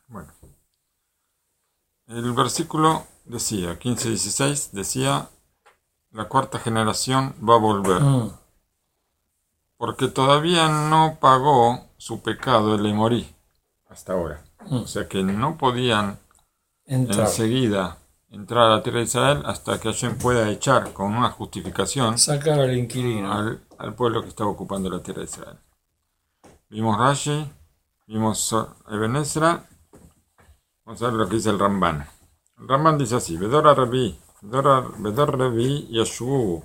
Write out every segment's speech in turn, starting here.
Bueno, el versículo decía, 15-16, decía, la cuarta generación va a volver, porque todavía no pagó su pecado el Emorí hasta ahora. O sea que no podían enseguida entrar a la tierra de Israel hasta que Hashem pueda echar con una justificación sacar al inquilino. al pueblo que estaba ocupando la tierra de Israel. Vimos Rashi, vimos Eben Ezra. Vamos a ver lo que dice el Ramban. El Ramban dice así: Bedor Revi Yoshubu.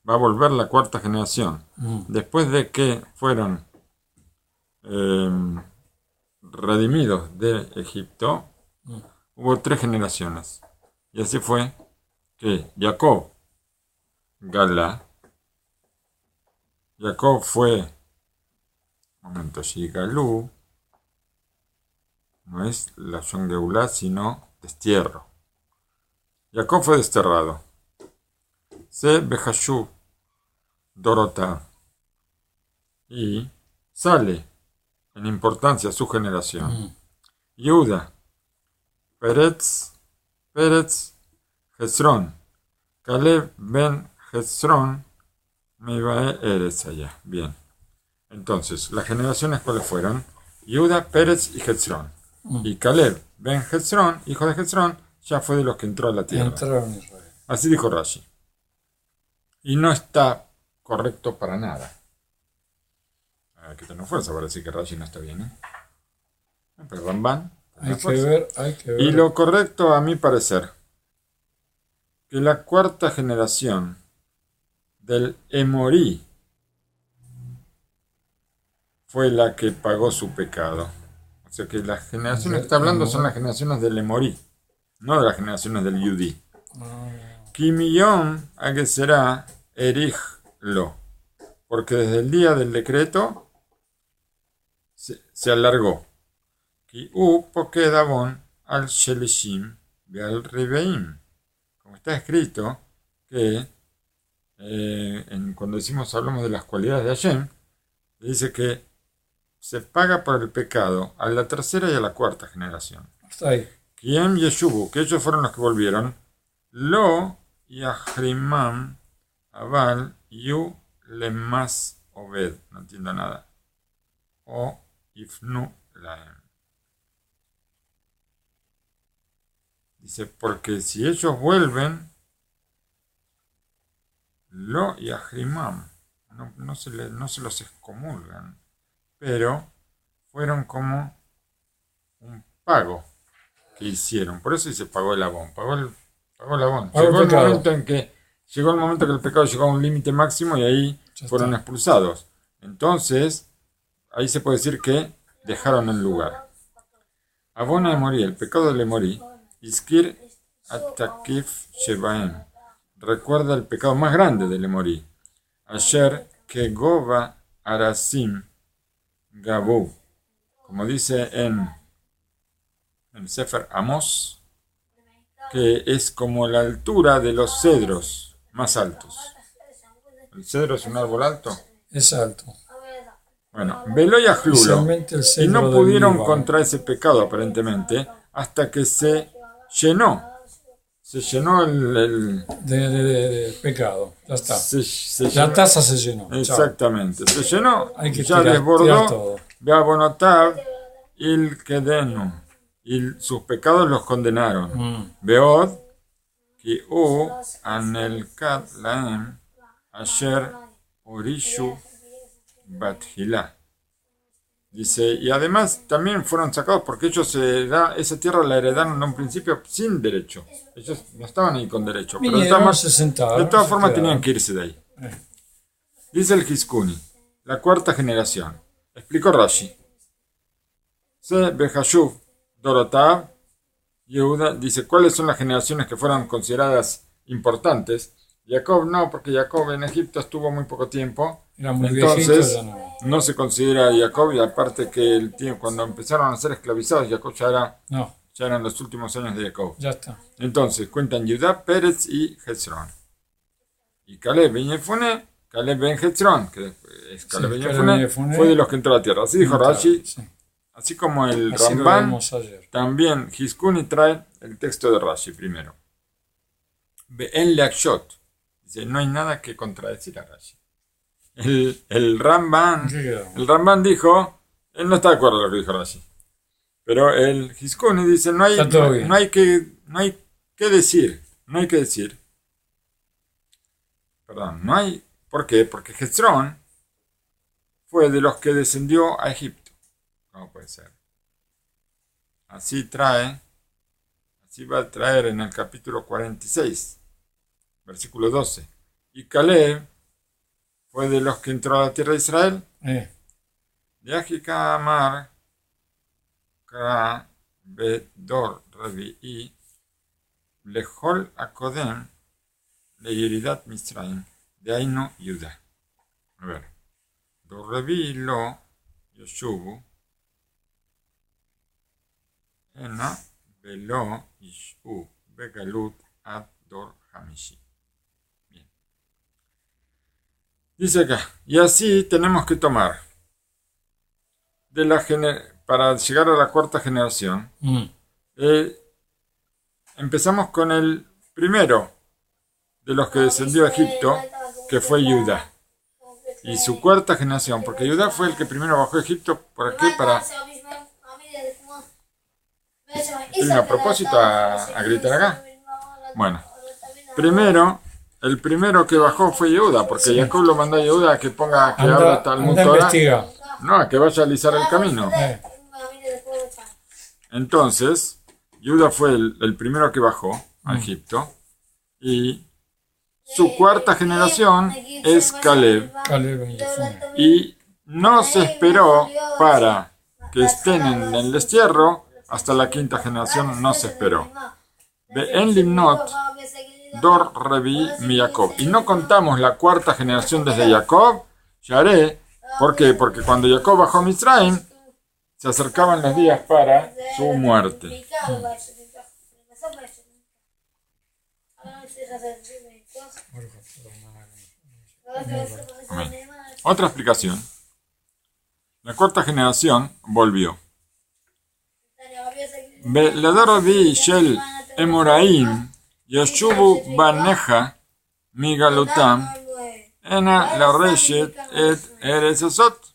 Va a volver la cuarta generación. Después de que fueron redimidos de Egipto, hubo 3 generaciones. Y así fue que Jacob fue, Shigalú, no es la Shongeulá, sino destierro. Jacob fue desterrado. Se Behashú Dorotá. Y sale en importancia su generación. Yehuda, Peretz, Hezrón, Caleb ben Hezrón, Mebae Eretz allá. Bien. Entonces, las generaciones cuáles fueron: Yehuda, Pérez y Hezrón. Y Caleb ben Hezrón, hijo de Hezrón, ya fue de los que entró a la tierra. Así dijo Rashi. Y no está correcto para nada. Hay que tener fuerza para decir que Rashi no está bien, Pero Ramban. Hay que ver. Y lo correcto, a mi parecer, que la cuarta generación del Emorí fue la que pagó su pecado. O sea que las generaciones que está hablando son las generaciones del Emorí, no de las generaciones del Yudí. Kimillón, a que será Eriglo, porque desde el día del decreto se alargó. Ki-u pokedavon al Shelishim ve al Ribeim. Como está escrito que cuando hablamos de las cualidades de Hashem, dice que se paga por el pecado a la tercera y a la cuarta generación. Está ahí. Kiem Yeshubu, que ellos fueron los que volvieron. Lo Yahrimam Aval Yu Lemas Obed. No entiendo nada. O Ifnu Laem. Dice, porque si ellos vuelven, Lo Yahrimam, no se los excomulgan, pero fueron como un pago que hicieron. Por eso dice pagó el abón. Pagó el abón. Llegó el momento que el pecado llegó a un límite máximo y ahí fueron expulsados. Entonces, ahí se puede decir que dejaron el lugar. Abona de Morí, el pecado de Lemorí, Iskir Atakif Shebaem. Recuerda el pecado más grande de Lemorí. Asher Kegova Arasim Gabu, como dice en el Sefer Amos, que es como la altura de los cedros más altos. ¿El cedro es un árbol alto? Es alto. Bueno, veló y ajlulo. Y no pudieron contra ese pecado aparentemente hasta que se llenó. Se llenó el de pecado. Ya está. La taza se llenó. Exactamente. Se llenó. Hay que ya tirar desbordó. todo. Beabonotav il kedenu. Y sus pecados los condenaron. Beod ki u anelkat laem asher orishu bathila. Dice, y además también fueron sacados porque ellos esa tierra la heredaron en un principio sin derecho. Ellos no estaban ahí con derecho. Pero de todas formas tenían que irse de ahí. Dice el Hiskuni, la cuarta generación. Explicó Rashi. Se Behashuv Dorotav Yehuda dice, ¿cuáles son las generaciones que fueron consideradas importantes? Jacob no, porque Jacob en Egipto estuvo muy poco tiempo. Entonces no se considera Jacob, y aparte que cuando empezaron a ser esclavizados, Jacob ya eran los últimos años de Jacob. Ya está. Entonces cuentan Judá, Pérez y Hezrón. Y Caleb ben Jefune, Caleb ben Hezrón, que es Caleb ben Jefune, fue de los que entró a la tierra. Así dijo Rashi. Sí. así como el Así lo Ramban, vimos ayer. también Hizkuni trae el texto de Rashi primero. Be'en leakshot. Dice, no hay nada que contradecir a Rashi. El Ramban, ¿Qué quedó? el Ramban dijo, él no está de acuerdo con lo que dijo Rashi. Pero el Hizkuni dice, Está todo bien. no hay que decir. No hay que decir. Perdón, no hay. ¿Por qué? Porque Hezrón fue de los que descendió a Egipto. ¿Cómo puede ser? Así va a traer en el capítulo 46, versículo 12. Y Caleb fue de los que entró a la tierra de Israel. De Ajika Amar, Kra, Bedor, Revi'i, Lejol Akodem, Leyeridat Misraim, de Aino Yuda. A ver. Dor Revi'i lo, Yoshubu, Ena, Velo, Ishu, Begalut, Ad Dor Hamishi. Bien. Dice acá, y así tenemos que tomar para llegar a la cuarta generación. Empezamos con el primero de los que descendió a Egipto, que fue Judá. Y su cuarta generación, porque Judá fue el que primero bajó a Egipto, ¿para qué? ¿Tiene a propósito a gritar acá? Bueno, el primero que bajó fue Judá, porque Jacob lo mandó a Judá a que ponga, que abra Talmud Torah. No, a que vaya a alisar el camino. Entonces, Judá fue el primero que bajó a Egipto. Y su cuarta generación es Caleb. Y no se esperó para que estén en el destierro. Hasta la quinta generación no se esperó. En Limnot, Dor Revi mi Jacob. Y no contamos la cuarta generación desde Jacob. Yaré. ¿Por qué? Porque cuando Jacob bajó a Misraim, se acercaban los días para su muerte. Amén. Otra explicación. La cuarta generación volvió. Veladaravi Shel Emoraim Yashubu Baneja Migalutam Ena la Reshet et Eresasot.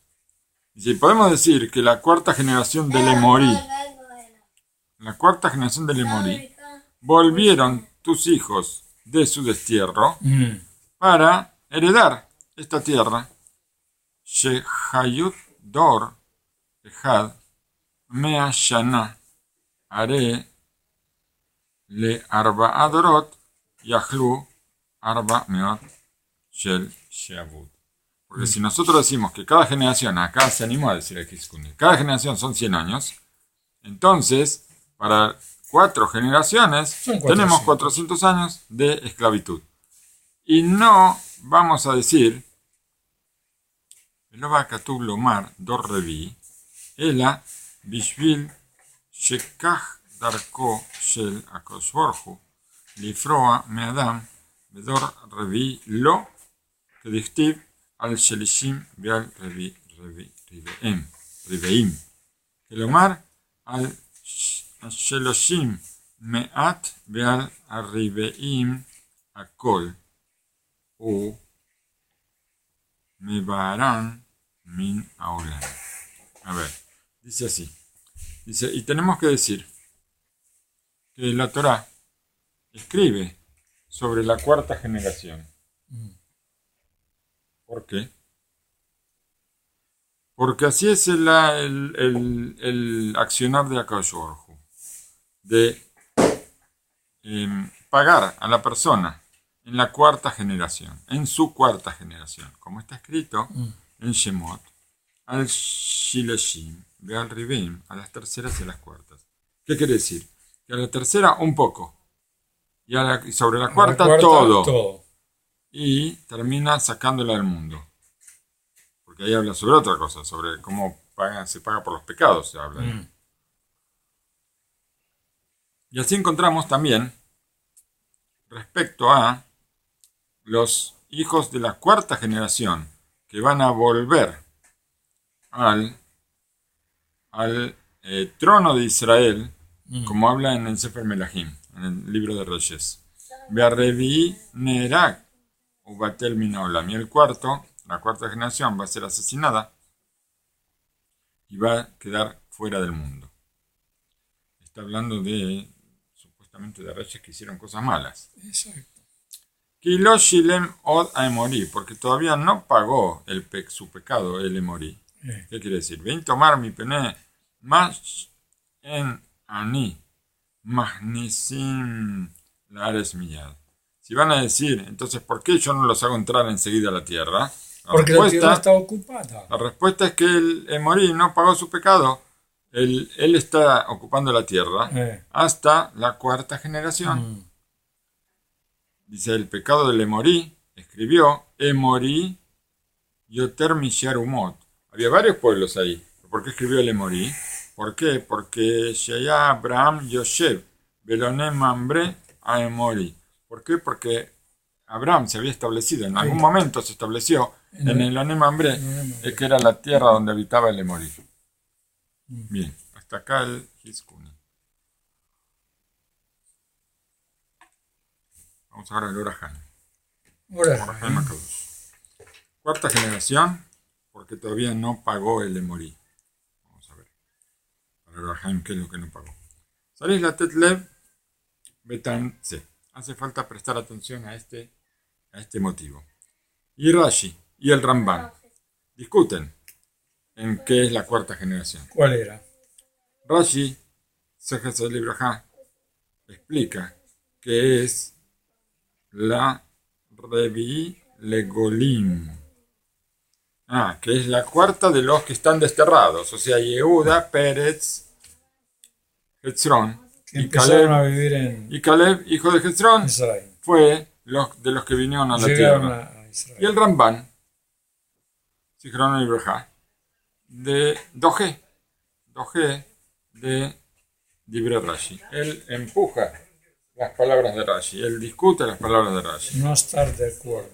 Y podemos decir que la cuarta generación del Emorí, volvieron tus hijos de su destierro para heredar esta tierra. Shehayut Dor Ejad Mea Shana Are Le Arba Adorot Yahlu Arba Meot Shel Sheabud. Porque si nosotros decimos que cada generación, acá se animó a decir el Hizkuni, cada generación son 100 años, entonces para 4 generaciones tenemos 400 años de esclavitud. Y no vamos a decir Lo va Katub Lomar Dor Revi Ela Bishvil Shekach Darko Shel Akadosh Baruch Hu Lifroa Meadam Bedor Revi Lo Kediktiv Al Shelishim Beal Riveim Kelomar Al Sheloshim Meat Beal Riveim Akol O Mebaran Min Aolam. A ver, dice así. Dice, y tenemos que decir que la Torá escribe sobre la cuarta generación. ¿Por qué? Porque así es el accionar de Akadosh Baruj Hu, de pagar a la persona en la cuarta generación, en su cuarta generación, como está escrito en Shemot, al Shilashim, al Riveim, a las terceras y a las cuartas. ¿Qué quiere decir? Que a la tercera un poco, y sobre la cuarta todo. Y termina sacándola del mundo. Porque ahí habla sobre otra cosa, sobre cómo se paga por los pecados, se habla ahí. Y así encontramos también, respecto a los hijos de la cuarta generación, que van a volver al al trono de Israel, como habla en el Sefer Melahim, en el libro de Reyes. Be'arrevi nerak ubatel min haolam. Y el cuarto, la cuarta generación, va a ser asesinada y va a quedar fuera del mundo. Está hablando de, supuestamente, de reyes que hicieron cosas malas. Exacto. Kilo shilem od a Emorí, porque todavía no pagó su pecado, el Emorí. ¿Qué quiere decir? Ven tomar mi pene más en ani, magnisim lares miyad. Si van a decir, entonces, ¿por qué yo no los hago entrar enseguida a la tierra? Porque la tierra está ocupada. La respuesta es que el Emorí no pagó su pecado. Él está ocupando la tierra hasta la cuarta generación. Dice, el pecado del Emorí, escribió, Emorí yoter mishar umot. Había varios pueblos ahí. ¿Por qué escribió el Emorí? ¿Por qué? Porque Sheya Abraham Yoshev Beloné Mambre a Emorí. ¿Por qué? Porque Abraham se había establecido, en algún momento se estableció en el Oné Mambre, que era la tierra donde habitaba el Emorí. Bien, hasta acá el Hiskuni. Vamos ahora al Orahán. Orahán Makadosh. Cuarta generación, porque todavía no pagó el Emorí. Vamos a ver. Para el Orahán, ¿qué es lo que no pagó? Salís la Tetlev Betan C. Hace falta prestar atención a este motivo. Y Rashi y el Ramban discuten en qué es la cuarta generación. ¿Cuál era? Rashi, Sejes el Ibrahá, explica que es la Revi Legolim. Que es la cuarta de los que están desterrados. O sea, Yehuda, Pérez, Hetzron y Caleb. Y Caleb, hijo de Hetzron, fue de los que vinieron a la tierra. Y el Ramban, Zichron Ibrahá, de Doge de Dibre Rashi. Él empuja las palabras de Rashi, él discute las palabras de Rashi. No estar de acuerdo.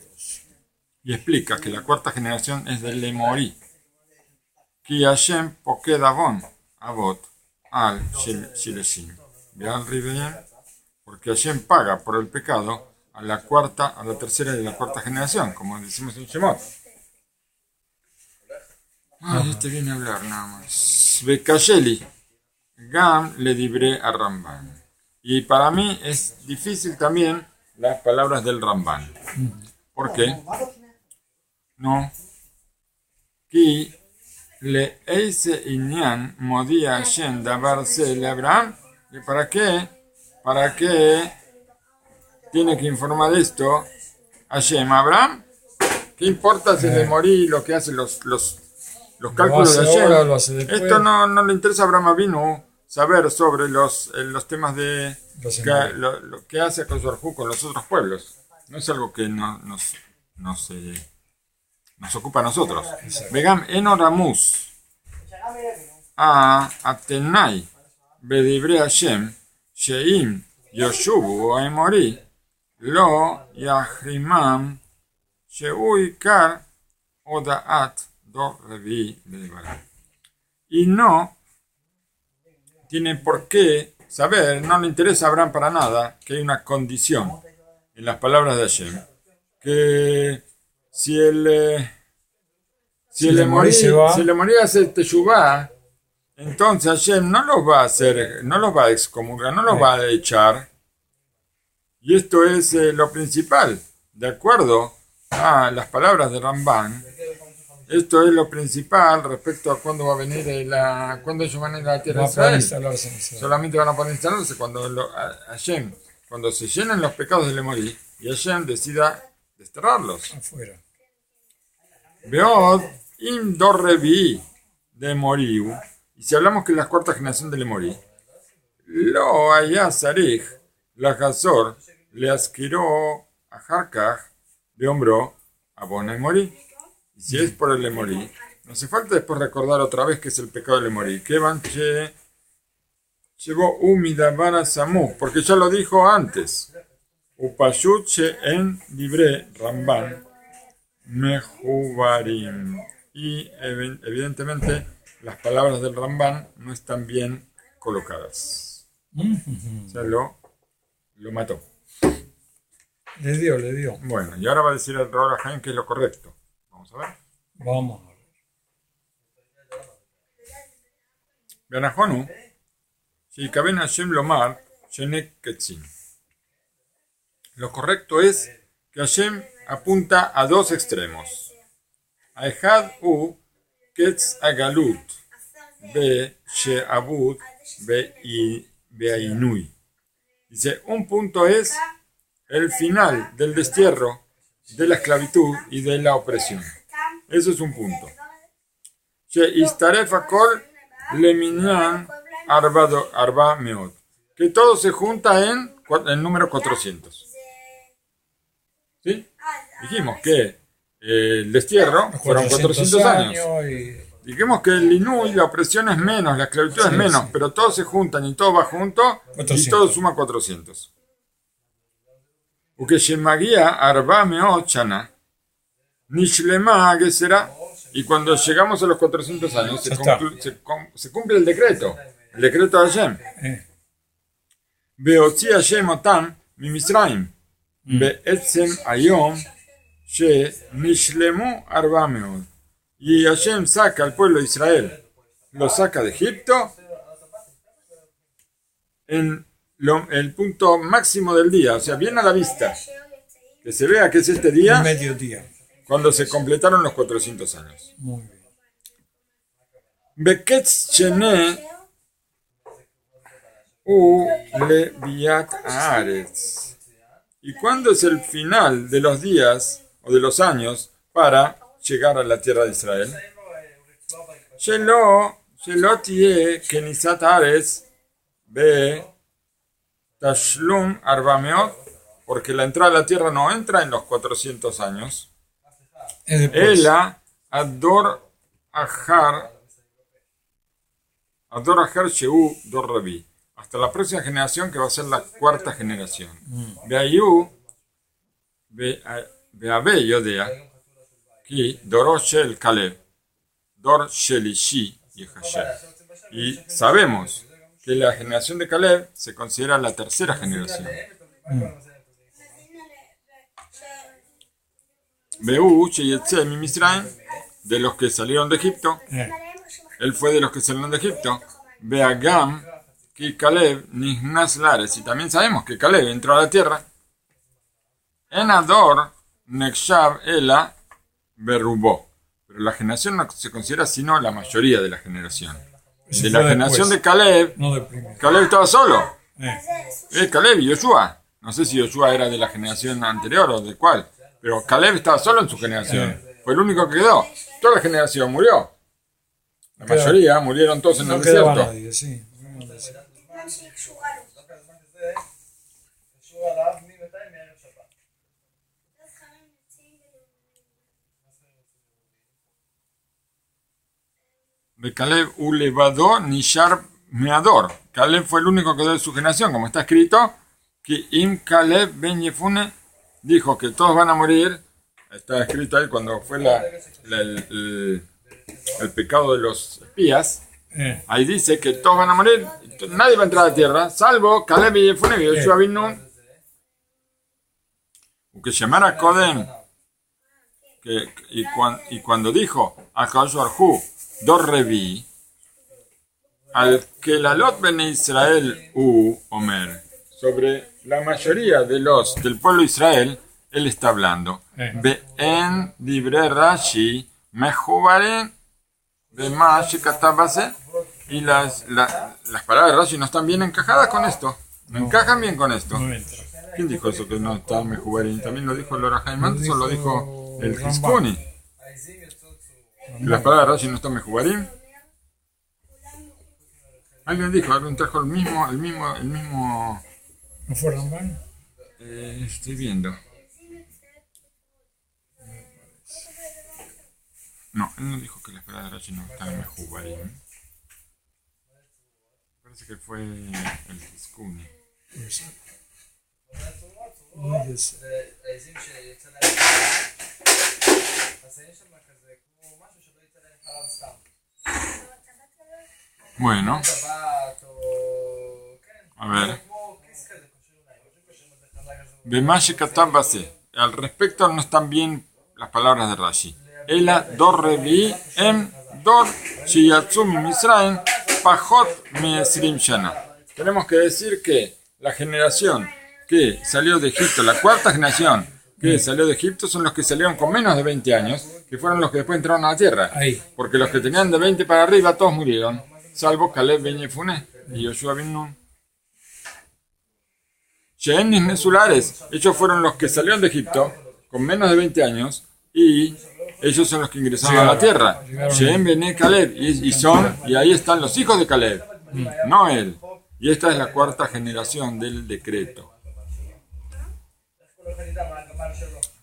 Y explica que la cuarta generación es del Emorí. Ki Hashem poked avon avot al shileshim. Vean Ribeyan, porque Hashem paga por el pecado a la tercera y la cuarta generación, como decimos en Shemot. Este viene a hablar nada más. Bekasheli, Gam le dibré a Ramban. Y para mí es difícil también las palabras del Ramban. ¿Por qué? No. Ki le eise inyan modía Hashem davar se le Abraham. ¿Y para qué? ¿Para qué tiene que informar esto Hashem a Abraham? ¿Qué importa si le morí lo que hacen los cálculos de Hashem? Esto no le interesa a Abraham Avinu saber sobre los temas de lo que hace Akadosh con los otros pueblos. No es algo que nos ocupa a nosotros. Vegam enoramus a Atenai Bedibre Hashem Sheim Yoshubu o Emori Lo Yahrimam Sheuikar Odaat Do Revi Bedebaram. Y no tiene por qué saber, no le interesa a Abraham para nada, que hay una condición en las palabras de Hashem, que si el Emorí hace Teshuvá, entonces Hashem no los va a excomulgar, no los va a echar. Y esto es lo principal, de acuerdo a las palabras de Ramban. Esto es lo principal respecto a cuándo va a venir cuándo ellos van a ir a la tierra de Israel. Solamente van a poder instalarse cuando Hashem, cuando se llenen los pecados del Emorí y Hashem decida desterrarlos. Afuera. Veod im dorrevi de Moriu. Y si hablamos que es la cuarta generación del Emorí, lo haya sarij la Hazor le asquiró a Harkaj de hombro a Bona Emorí. Y si es por el Emorí, no hace falta después recordar otra vez que es el pecado del Emorí. Que Banche llevó Umidavara Samu, porque ya lo dijo antes. Upayuche en libre Ramban Mejubarim. Y evidentemente las palabras del Rambán no están bien colocadas. O sea, lo mató. Le dio. Bueno, y ahora va a decir el Ror HaChaim que es lo correcto. Vamos a ver. Vamos a ver. Benajonu, Shikaben Hashem Lomar, Shenek Ketzin. Lo correcto es que Hashem apunta a dos extremos. Aehad u Ketz Agalut, Be Sheabud, Be Ainui. Dice, un punto es el final del destierro, de la esclavitud y de la opresión. Eso es un punto. Arba Meot. Que todo se junta en el número 400. ¿Sí? Dijimos que el destierro fueron 400 años. Dijimos que el Inui, la opresión es menos, la esclavitud es menos, pero todos se juntan y todo va junto 400. Y todo suma 400. Porque Shemagia Arba Meot Shana Nishlema Gesera. Y cuando llegamos a los 400 años se cumple el decreto de Hashem. Beotzi Hashem otam mi Misraim be'etzem ayom she nishlemu arba meot. Y Hashem saca al pueblo de Israel, lo saca de Egipto en el punto máximo del día, o sea, bien a la vista, que se vea que es este día, mediodía, cuando se completaron los 400 años. Muy bien. Beketz Shene u Leviat Haaretz. ¿Y cuándo es el final de los días o de los años para llegar a la tierra de Israel? Shelo tie Kenisat Haaretz be Tashlum Arbameot, porque la entrada a la tierra no entra en los 400 años. Ela Ador Ajar Sheu Dor Rabi. Hasta la próxima generación, que va a ser la cuarta generación. Beayu Beabe Yodea Ki Doro Shel Kaleb Dor Shelishi y Hashem. Y sabemos que la generación de Caleb se considera la tercera generación. Beú Sheyetze mi Misraim, de los que salieron de Egipto. Él fue de los que salieron de Egipto. Beagam Ki Caleb Nihnas Lares. Y también sabemos que Caleb entró a la tierra. En Ador Nekshav Ela Berubó. Pero la generación no se considera sino la mayoría de la generación. De la generación de Caleb, Caleb estaba solo. Caleb y Yoshua. No sé si Yoshua era de la generación anterior o de cuál. Pero Caleb estaba solo en su generación. Fue el único que quedó. Toda la generación murió. La mayoría murieron todos en el desierto. Nadie, sí. De Caleb Ulevado Nishar Meador. Caleb fue el único que quedó de su generación, como está escrito, que Im Caleb Ben Yefune dijo que todos van a morir. Está escrito ahí cuando fue el pecado de los espías. Ahí dice que todos van a morir, nadie va a entrar a la tierra, salvo Caleb y Yefune y Yoshua bin Nun. Que llamara Kodem, y cuando dijo a Joshua Dor Revi, al que la Lot Ben Israel Omer, sobre la mayoría del pueblo de Israel, él está hablando. Be'en Dibre Rashi Mejubaren Bemash Katabase. Y las palabras de Rashi no están bien encajadas con esto. No encajan bien con esto. ¿Quién dijo eso que no está Mejubarín? ¿También lo dijo el Or HaChaim antes o lo dijo el Hiskuni? ¿Las palabras de Rashi no están Mejubarín? Alguien dijo, alguien trajo el mismo. ¿No fue Rambán? Estoy viendo. No, él no dijo que las palabras de Rashi no están Mejubarín. Parece que fue el Hiskuni. Bueno, a ver. Bemashi Katab Base. Al respecto no están bien las palabras de Rashi. Ela dor revi em dor shiyatzum misraim pajot meesrim shana. Tenemos que decir que la generación que salió de Egipto, la cuarta generación que salió de Egipto, son los que salieron con menos de 20 años, que fueron los que después entraron a la tierra. Ahí. Porque los que tenían de 20 para arriba, todos murieron, salvo Caleb ben Yefuné y Yoshua ben Nun. She'en Nesulares, ellos fueron los que salieron de Egipto con menos de 20 años y ellos son los que ingresaron a la tierra. She'en Bené Caleb, y ahí están los hijos de Caleb, no él. Y esta es la cuarta generación del decreto.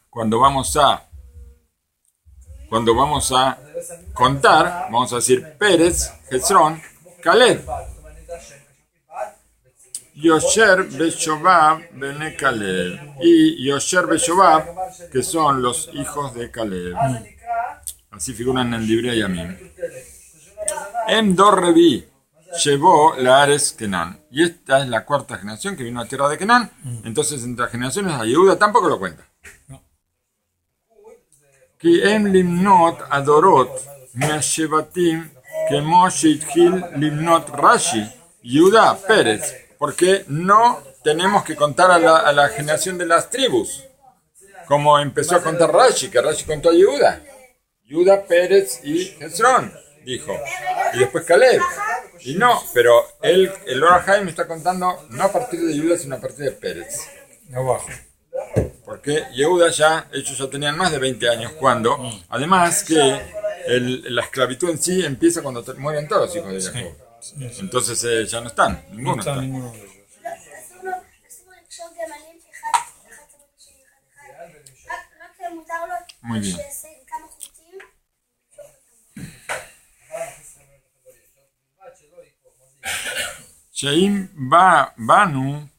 Cuando vamos a contar, vamos a decir Pérez, Hezrón, Caleb. Yosher Beshobab Bene Caleb y Yosher Beshobab, que son los hijos de Caleb. Así figuran en el Divrei Yamim. Em Dor Revi llevó la Ares Kenan. Y esta es la cuarta generación que vino a la tierra de Kenan. Entonces, entre las generaciones a Yehuda tampoco lo cuenta. Ki em limnot adorot me'ashevatim kemo sheitchil limnot Rashi Yehuda Pérez. Porque no tenemos que contar a la generación de las tribus, como empezó a contar Rashi, que Rashi contó a Yehuda. Yehuda, Pérez y Hezrón, dijo. Y después Caleb. Y no, pero el Or HaChaim está contando no a partir de Yehuda, sino a partir de Pérez. Abajo. Porque Yehuda ellos ya tenían más de 20 años cuando, además que la esclavitud en sí empieza cuando mueren todos los hijos de Jacob. Entonces ya no están, ninguno está. ninguno de ellos. Muy bien. Sheim banu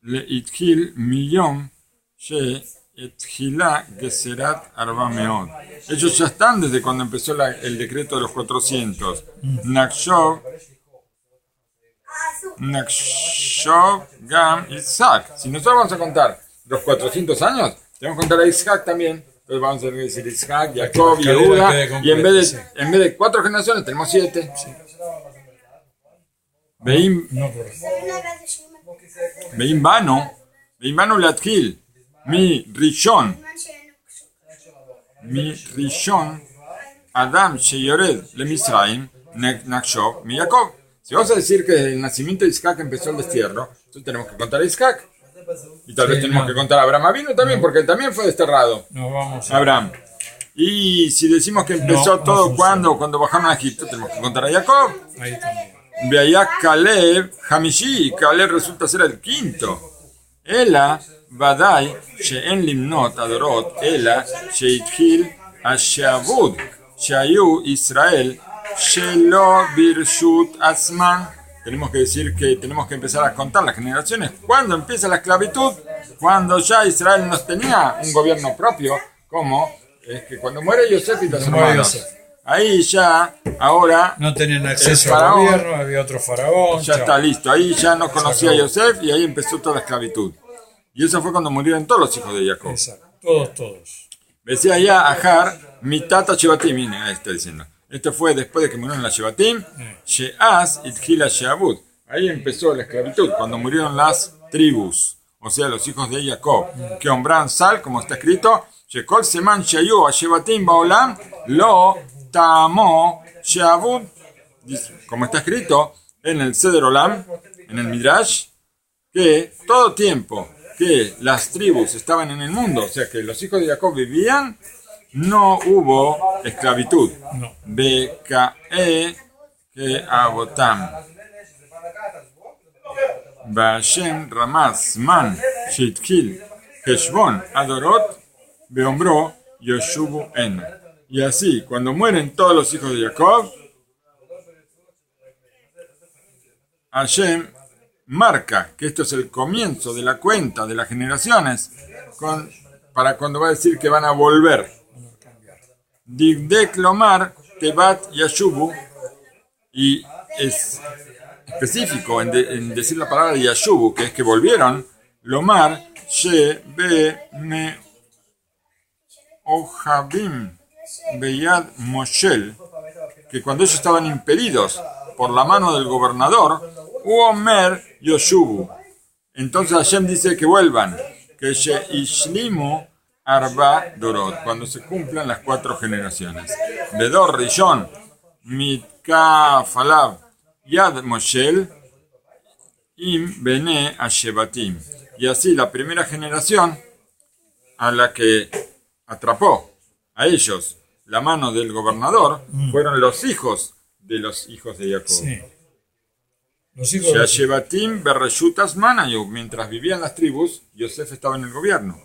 leitchil millón sheetchila geserat arba meod. Ellos ya están desde cuando empezó el decreto de los 400. Nakshov Gam Isaac. Si nosotros vamos a contar los 400 años, tenemos que contar a Isaac también. Entonces vamos a decir Isaac, Jacob, Yehuda, y en vez de 4 generaciones tenemos 7. Veim Banu Latchil, mi Rishon Adam Sheyored Le Misraim Nakshov mi Jacob. Si vamos a decir que el nacimiento de Isaac empezó el destierro, entonces tenemos que contar a Isaac. Y tal vez tenemos que contar a Abraham Avinu también, porque él también fue desterrado. Abraham. Y si decimos que empezó todo cuando bajaron a Egipto, tenemos que contar a Jacob. Ahí también. Veía Caleb Hamishi, Caleb resulta ser el quinto. Ela Badai She'en Limnot Adorot Ela Sheitchil Ashavud Shayu Israel Shelo Birshut Asman. Tenemos que decir que tenemos que empezar a contar las generaciones. ¿Cuándo empieza la esclavitud? Cuando ya Israel no tenía un gobierno propio, como es que cuando muere Yosef y los hermanos. Ahí ya, ahora... No tenían acceso al gobierno, había otro faraón. Ya está listo, ahí ya no conocía a Yosef y ahí empezó toda la esclavitud. Y eso fue cuando murieron todos los hijos de Jacob. Exacto, todos. Decía ya Ajar, mitata Shevatim, miren, ahí está diciendo. Esto fue después de que murieron las Shevatim, Sheaz itchila Sheabud. Ahí empezó la esclavitud, cuando murieron las tribus, o sea, los hijos de Jacob, que hombran sal, como está escrito, Shekol Seman Shayu a Shevatim Baolam, Lo Tamo Sheabud, como está escrito en el Seder Olam, en el Midrash, que todo tiempo que las tribus estaban en el mundo, o sea, que los hijos de Jacob vivían, no hubo esclavitud. Bekae que abotam. Bashem Ramaz Man Shitkil Heshbon Adorot Beombro Yoshubu En. Y así, cuando mueren todos los hijos de Jacob, Hashem marca que esto es el comienzo de la cuenta de las generaciones para cuando va a decir que van a volver. Digdek Lomar Tebat Yashubu, y es específico en decir la palabra Yashubu, que es que volvieron, Lomar, She, Be, Me, Ohabim, Beyad, Moshel, que cuando ellos estaban impedidos por la mano del gobernador, Uomer, Yoshubu. Entonces Hashem dice que vuelvan, que She Ishlimu, Arba Dorot, cuando se cumplan las 4 generaciones. Bedor Rishon, Mitka Falab, Yad Moshel, Im Bene Ashebatim. Y así la primera generación a la que atrapó a ellos la mano del gobernador fueron los hijos de Jacob. Sí. Los hijos de Ashebatim Berreshutas Manayub, mientras vivían las tribus, Yosef estaba en el gobierno.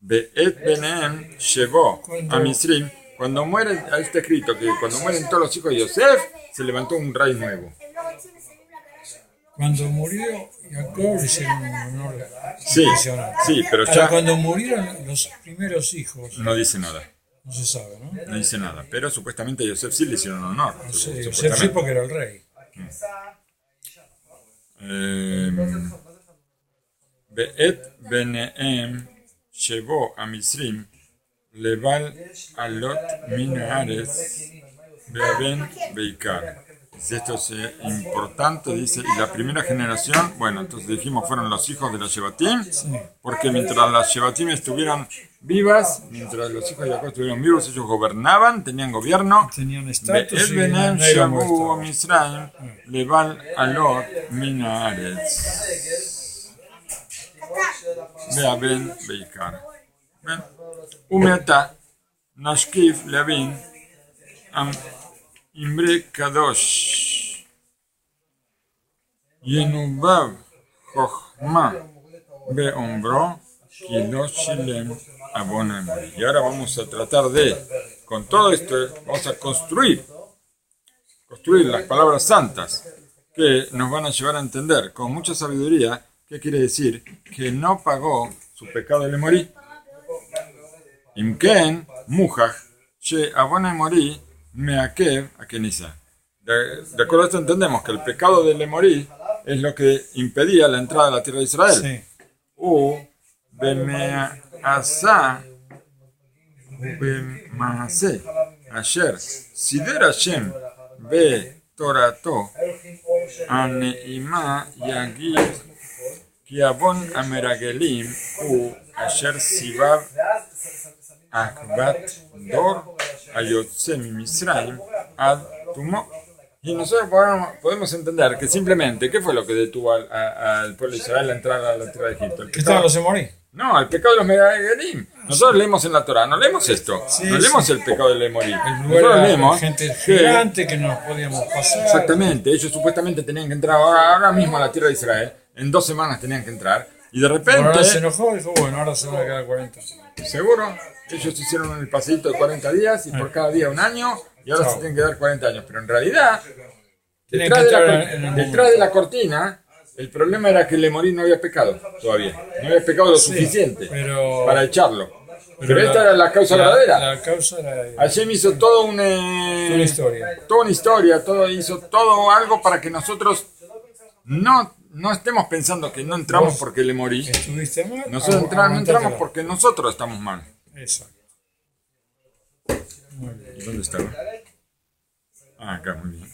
Be'et Beneem Shevó a Misrim, cuando mueren, ahí está escrito que cuando mueren todos los hijos de Yosef, se levantó un rey nuevo. Cuando murió Jacob le hicieron un honor Sí, impresionante. sí, pero Ahora, ya cuando murieron los primeros hijos, no dice nada. no se sabe, ¿no? No dice nada, pero supuestamente a Yosef sí le hicieron honor. Sí, supuestamente. sí, porque era el rey. Be'et Beneem llevó a Misrim Leval Alot Min Haaretz Beaben Beikar. Esto es importante, dice, y la primera generación, bueno, entonces dijimos fueron los hijos de los Shebatim, porque mientras las Shebatim estuvieran vivas, mientras los hijos de Jacob estuvieron vivos, ellos gobernaban, tenían gobierno. Tenían estatus y Be'et no era Shabu muerto. Misraim Leval Alot Min Haaretz Beaben Beikar. Umeata Nashkif Leavin Am Imre Kadosh Yenubab Jochma Beombro Kidoshilem Abonem. Y ahora vamos a tratar de, con todo esto, vamos a construir las palabras santas que nos van a llevar a entender con mucha sabiduría qué quiere decir que no pagó su pecado de Lemorí. Imken Mujach She Abonem Morí Meakev a Kenisa. De acuerdo a esto entendemos que el pecado de Lemorí es lo que impedía la entrada a la tierra de Israel. Sí. U Bemeasa Bemase Asher Sider Hashem Be Torato Aneima Yagir Kiabon Ameragelim U Asher Sibab Akbat Dor Ayotse Misraim Ad Tumo. Y nosotros podemos entender que simplemente, ¿qué fue lo que detuvo al pueblo de Israel a entrar a la tierra de Egipto? ¿Qué estaban los Emorí? No, el pecado de los Megagerim. Nosotros leemos en la Torah, no leemos esto. Sí, no leemos el pecado de Lemorí. El Nosotros lugar era leemos gente que, gigante que no podíamos pasar. exactamente, ellos supuestamente tenían que entrar ahora mismo a la tierra de Israel. En 2 semanas tenían que entrar. Y de repente, Ahora se enojó y dijo, bueno, ahora se van a quedar 40. seguro, ellos hicieron el paseíto de 40 días y por cada día 1 año. Y ahora se tienen que dar 40 años. Pero en realidad, Tienen que detrás de la cortina, el problema era que Lemorí no había pecado todavía. No había pecado lo suficiente pero- para echarlo. Pero esta era la causa verdadera. La causa era Hashem hizo todo una historia. toda una historia, hizo todo algo para que nosotros no estemos pensando que no entramos Vos porque le morí. Estuviste mal. Nosotros no entramos porque nosotros estamos mal. Exacto. Muy bien. ¿Y dónde estaba? Ah, acá, muy bien.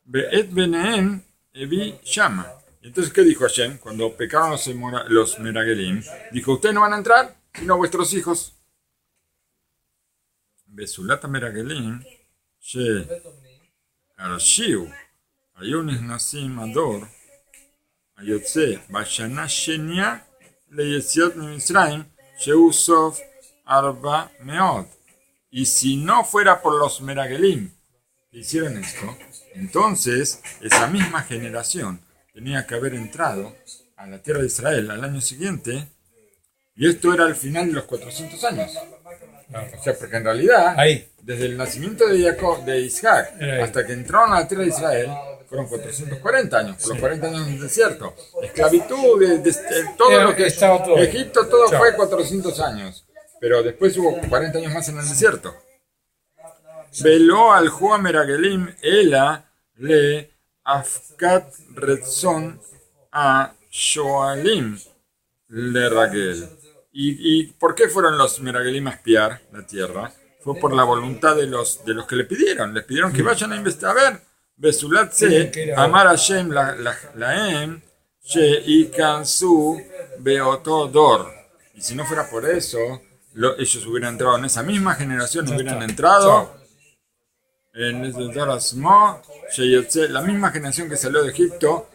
Be'et Beneem Evi Shama. Entonces, ¿qué dijo Hashem? Cuando pecaron los Meragelim, dijo, ustedes no van a entrar, sino vuestros hijos. Besulata Meragelim, She Arshiu, Ayunis Nasim Ador, Ayotze, Bashana Shenia, Leyesiot Misraim, Sheusof Arba Meod. Y si no fuera por los Meragelim que hicieron esto, entonces esa misma generación tenía que haber entrado a la tierra de Israel al año siguiente, y esto era al final de los 400 años. O sea, porque en realidad, Ahí. desde el nacimiento de Jacob, de Isaac, Era ahí. hasta que entraron a la tierra de Israel, fueron 440 años, por los 40 años en el desierto. Esclavitud, todo lo que estaba todo. Egipto, todo Chao. fue 400 años. Pero después hubo 40 años más en el desierto. Veló al Juan Meragelim, Ela, le Afkat Retzon a Shoalim, le Ragel. ¿Y por qué fueron los Meragelim a espiar la tierra? Fue por la voluntad de los que le pidieron. Les pidieron que vayan a investigar. A ver, Besulat se, Amar Hashem laem, she ikansu beotodor. Y si no fuera por eso, ellos hubieran entrado en esa misma generación, hubieran entrado en la misma generación que salió de Egipto,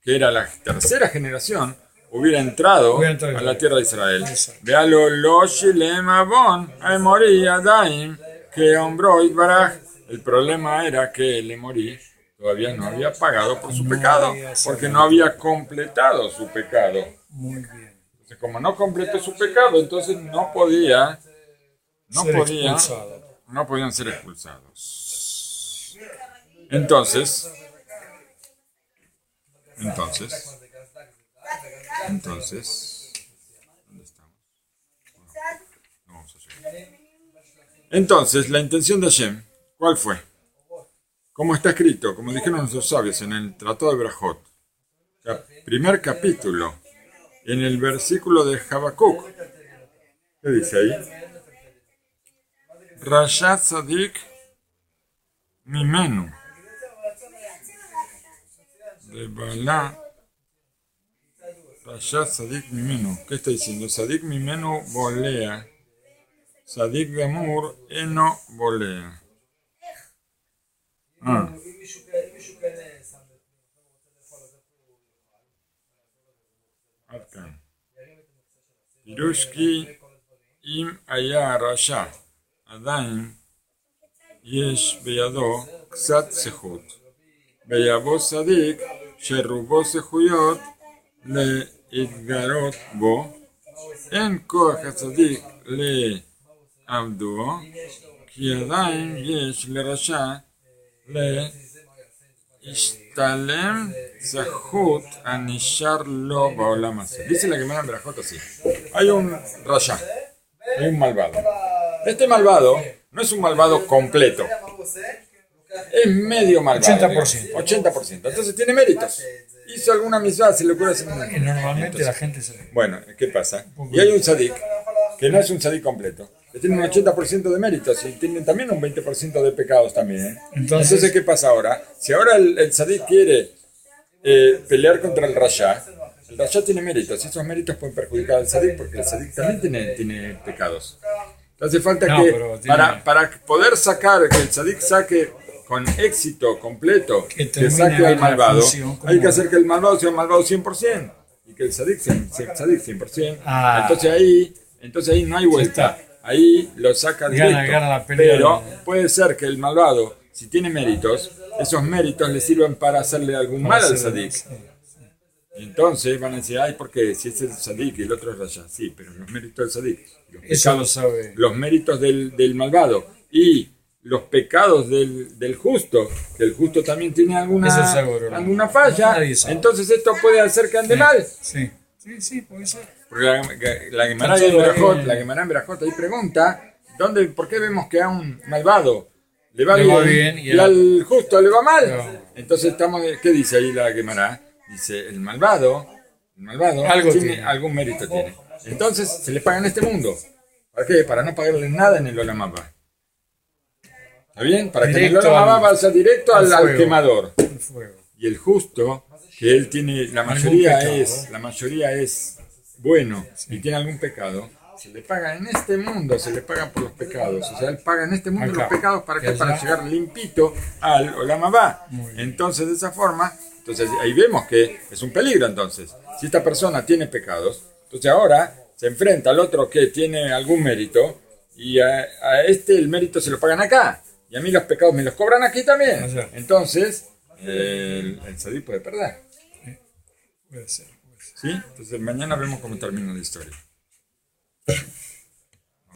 que era la tercera generación, hubiera entrado a la tierra de Israel. Vealo lo shilem avon, Emorí Adaim, que hombró Itbaraj. El problema era que el Emorí todavía no había pagado por su pecado, porque no había completado su pecado. Muy bien. Entonces, como no completó su pecado, entonces no podían ser expulsados. Entonces, ¿dónde estamos? No vamos a llegar. Entonces, la intención de Hashem, ¿cuál fue? Como está escrito, como dijeron nuestros sabios en el Tratado de Berajot, primer capítulo, en el versículo de Habacuc, ¿qué dice ahí? Rasha Tzadik Mimenu. De Balá. Rasha Tzadik Mimenu. ¿Qué está diciendo? Tzadik Mimenu volea. Tzadik Gamur eno volea. Acá. Pirushki im aya rasha. עדיין יש בידו קצת זכות, ויבוא צדיק שרובו זכויות להתגרות בו, אין כוח הצדיק לעבדו, כי עדיין יש לרשע להשתלם זכות הנשאר לו בעולם הזה. Dice la Gemara en Berajot así. Hay un rasha, hay un malvado. Este malvado no es un malvado completo, es medio malvado. 80%. Entonces tiene méritos. Hizo alguna misma, se le ocurre hacer una. Y normalmente la gente se... Bueno, ¿qué pasa? Y hay un tzadik, que no es un tzadik completo, que tiene un 80% de méritos y tiene también un 20% de pecados también. Entonces, ¿qué pasa ahora? Si ahora el tzadik quiere pelear contra el rasha tiene méritos, y esos méritos pueden perjudicar al tzadik porque el tzadik también tiene pecados. Hace falta para poder sacar, que el tzadik saque con éxito completo, que saque al malvado, hay que hacer que el malvado sea un malvado 100% y que el tzadik sea un tzadik 100%. Entonces ahí no hay vuelta, ahí lo saca directo. Pero puede ser que el malvado, si tiene méritos, esos méritos le sirvan para hacerle algún mal al tzadik. Y entonces van a decir, ay, ¿por qué? Si es el tzadik y el otro es rasha. Sí, pero los méritos del tzadik, los méritos del malvado y los pecados del justo, que el justo también tiene alguna falla, entonces esto puede hacer que ande mal. Sí, puede ser. Porque la Gemara en Berajot ahí pregunta, ¿por qué vemos que a un malvado le va bien y al justo le va mal? No. Entonces ¿qué dice ahí la Gemara? Dice, el malvado algún mérito tiene. Entonces se le paga en este mundo. ¿Para qué? Para no pagarle nada en el Olam Haba. ¿Está bien? Para que en el Olam Haba vaya directo al quemador. Y el justo, que él tiene, la mayoría es bueno y tiene algún pecado, se le paga en este mundo, se le paga por los pecados. O sea, él paga en este mundo los pecados para llegar limpito al Olam Haba. Entonces, de esa forma, ahí vemos que es un peligro. Entonces, si esta persona tiene pecados, entonces ahora se enfrenta al otro que tiene algún mérito y a este el mérito se lo pagan acá y a mí los pecados me los cobran aquí también. Entonces, el tzadik puede perder. Puede ser. ¿Sí? Entonces mañana vemos cómo termina la historia.